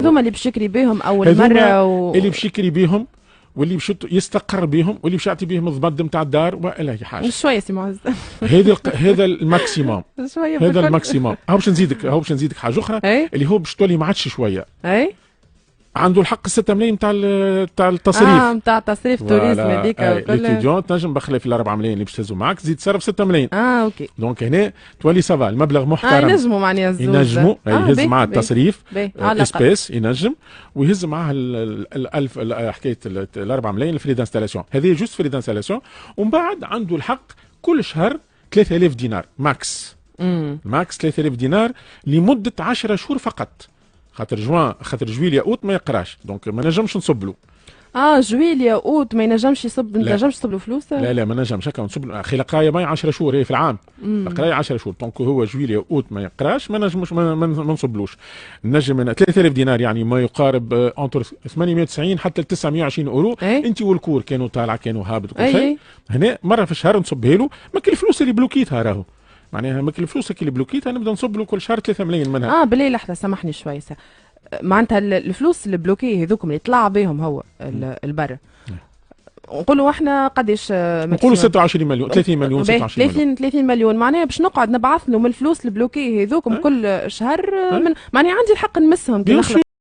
هذوما اللي باش يكري بهم اول مره اللي باش يكري بهم، واللي باش يستقر بهم، واللي باش يعطي بهم الضبط نتاع الدار والى اي حاجه. شويه سي معز. هذا الماكسيموم. شويه هذا الماكسيموم. هاو باش نزيدك حاجه اخرى اللي هو باش تولي ما عادش شويه. عنده الحق 6 ملايين تاع التصريف. نتاع التصريف توريزم هذيك وكل ليتيديون تنجم بخلاف ال 4 ملايين اللي باش تهزوا معاك تزيد تصرف 6 ملايين. اوكي. دونك هنا تولي سافا المبلغ محترم. ينجموا معناها الزوج. ينجموا يهز معاه التصريف اسبيس ينجم، ويهز معاه ال1000 حكايه ال 4 ملايين الفري دانستالاسيون. هذه جوست فري دانستالاسيون، ومن بعد عنده الحق كل شهر 3000 دينار ماكس. ماكس 3000 دينار لمده 10 شهور فقط. خاطر جويليا اوت ما يقراش، دونك ما نجمش نصب له. جويليا اوت ما ينجمش يصب، ما نجمش تصب له فلوس؟ لا ما نجمش هكا نصب له. اخي القرايه ما 10 شهور هي في العام. القرايه 10 شهور، دونك هو جويليا اوت ما يقراش، ما نجمش ما نصبلوش. نجم 3000 دينار يعني ما يقارب انتر 890 حتى 920 اورو. انت والكور كانوا طالع كانوا هابط وكل شيء. هنا مره في الشهر نصبها له، ما كل الفلوس اللي بلوكيتها راهو معناها ما كل الفلوس اللي بلوكيتها نبدا نصب له كل شهر 3 ملايين منها. بالله لحظه سامحني شويه. معناتها الفلوس البلوكي هذوكم اللي طلع بهم هو البر، نقولوا احنا قداش؟ نقولوا 26 مليون 30 مليون 26 مليون 30 مليون. معناها باش نقعد نبعث له من الفلوس البلوكي هذوكم كل شهر. معناها عندي الحق نمسهم.